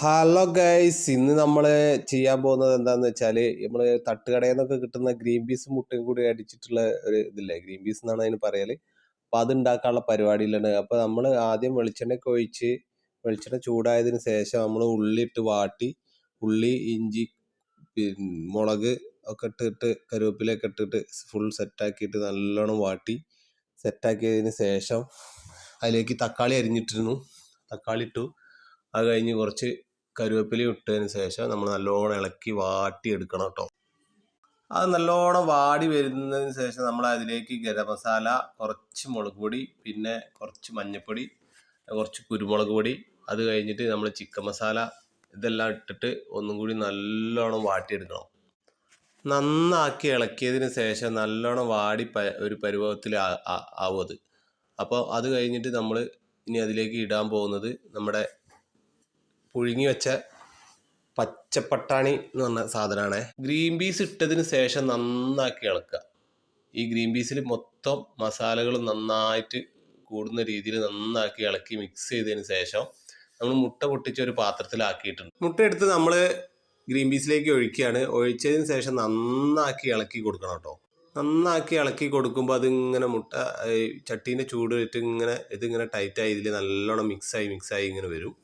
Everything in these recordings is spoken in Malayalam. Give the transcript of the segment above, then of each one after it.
ഹലോ ഗൈസ്, ഇന്ന് നമ്മൾ ചെയ്യാൻ പോകുന്നത് എന്താണെന്ന് വെച്ചാൽ നമ്മൾ തട്ടുകടയിൽ നിന്നൊക്കെ കിട്ടുന്ന ഗ്രീൻ പീസ് മുട്ടയും കൂടി അടിച്ചിട്ടുള്ള ഒരു ഇതില്ലേ, ഗ്രീൻ പീസ് എന്നാണ് അതിന് പറയല്. അപ്പോൾ അത് ഉണ്ടാക്കാനുള്ള പരിപാടിയിലാണ്. അപ്പോൾ നമ്മൾ ആദ്യം വെളിച്ചെണ്ണയൊക്കെ ഒഴിച്ച് വെളിച്ചെണ്ണ ചൂടായതിന് ശേഷം നമ്മൾ ഉള്ളി ഇട്ട് വാട്ടി, ഉള്ളി, ഇഞ്ചി, മുളക് ഒക്കെ ഇട്ടിട്ട് കറിവേപ്പിലൊക്കെ ഇട്ടിട്ട് ഫുൾ സെറ്റാക്കിയിട്ട് നല്ലോണം വാട്ടി സെറ്റാക്കിയതിന് ശേഷം അതിലേക്ക് തക്കാളി അരിഞ്ഞിട്ടിരുന്നു. തക്കാളി ഇട്ടു. അത് കഴിഞ്ഞ് കുറച്ച് കറിവേപ്പില ഇട്ടതിന് ശേഷം നമ്മൾ നല്ലോണം ഇളക്കി വാട്ടിയെടുക്കണം കേട്ടോ. അത് നല്ലോണം വാടി വരുന്നതിന് ശേഷം നമ്മൾ അതിലേക്ക് ഗരം മസാല, കുറച്ച് മുളക് പൊടി, പിന്നെ കുറച്ച് മഞ്ഞൾപ്പൊടി, കുറച്ച് കുരുമുളക് പൊടി, അത് കഴിഞ്ഞിട്ട് നമ്മൾ ചിക്കൻ മസാല ഇതെല്ലാം ഇട്ടിട്ട് ഒന്നും കൂടി നല്ലോണം വാട്ടിയെടുക്കണം. നന്നാക്കി ഇളക്കിയതിന് ശേഷം നല്ലോണം വാടി ഒരു പരുവത്തിൽ ആവും അത്. അപ്പോൾ അത് കഴിഞ്ഞിട്ട് നമ്മൾ ഇനി അതിലേക്ക് ഇടാൻ പോകുന്നത് നമ്മുടെ പുഴുങ്ങി വെച്ച പച്ചപ്പട്ടാണി എന്ന് പറഞ്ഞ സാധനമാണ്. ഗ്രീൻ പീസ് ഇട്ടതിന് ശേഷം നന്നാക്കി ഇളക്കുക. ഈ ഗ്രീൻ പീസിൽ മൊത്തം മസാലകൾ നന്നായിട്ട് കൂടുന്ന രീതിയിൽ നന്നാക്കി ഇളക്കി മിക്സ് ചെയ്തതിന് ശേഷം നമ്മൾ മുട്ട പൊട്ടിച്ച ഒരു പാത്രത്തിലാക്കിയിട്ടുണ്ട്. മുട്ട എടുത്ത് നമ്മൾ ഗ്രീൻ പീസിലേക്ക് ഒഴിക്കുകയാണ്. ഒഴിച്ചതിന് ശേഷം നന്നാക്കി ഇളക്കി കൊടുക്കണം കേട്ടോ. നന്നാക്കി ഇളക്കി കൊടുക്കുമ്പോൾ അതിങ്ങനെ മുട്ട ചട്ടീൻ്റെ ചൂട് ഇട്ട് ഇതിങ്ങനെ ടൈറ്റായി ഇതിൽ നല്ലോണം മിക്സായി ഇങ്ങനെ വരും.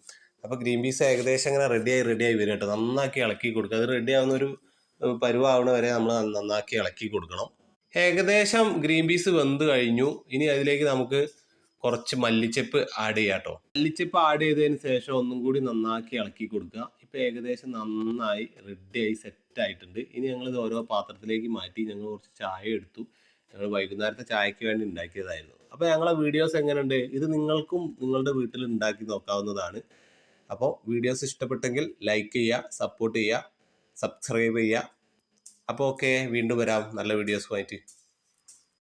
അപ്പോൾ ഗ്രീൻ പീസ് ഏകദേശം ഇങ്ങനെ റെഡിയായി വരും കേട്ടോ. നന്നാക്കി ഇളക്കി കൊടുക്കുക. അത് റെഡി ആവുന്ന ഒരു പരുവാവണ വരെ നമ്മൾ നന്നാക്കി ഇളക്കി കൊടുക്കണം. ഏകദേശം ഗ്രീൻ പീസ് വെന്ത് കഴിഞ്ഞു. ഇനി അതിലേക്ക് നമുക്ക് കുറച്ച് മല്ലിച്ചപ്പ് ആഡ് ചെയ്യാം കേട്ടോ. മല്ലിച്ചപ്പ് ആഡ് ചെയ്തതിന് ശേഷം ഒന്നും കൂടി നന്നാക്കി ഇളക്കി കൊടുക്കുക. ഇപ്പോൾ ഏകദേശം നന്നായി റെഡിയായി സെറ്റായിട്ടുണ്ട്. ഇനി ഞങ്ങളിത് ഓരോ പാത്രത്തിലേക്ക് മാറ്റി ഞങ്ങൾ കുറച്ച് ചായ എടുത്തു. ഞങ്ങൾ വൈകുന്നേരത്തെ ചായക്ക് വേണ്ടി ഉണ്ടാക്കിയതായിരുന്നു. അപ്പോൾ ഞങ്ങളെ വീഡിയോസ് എങ്ങനെയുണ്ട്? ഇത് നിങ്ങൾക്കും നിങ്ങളുടെ വീട്ടിൽ ഉണ്ടാക്കി നോക്കാവുന്നതാണ്. അപ്പോൾ വീഡിയോസ് ഇഷ്ടപ്പെട്ടെങ്കിൽ ലൈക്ക് ചെയ്യുക, സപ്പോർട്ട് ചെയ്യുക, സബ്സ്ക്രൈബ് ചെയ്യുക. അപ്പോൾ ഓക്കെ, വീണ്ടും വരാം നല്ല വീഡിയോസുമായിട്ട്.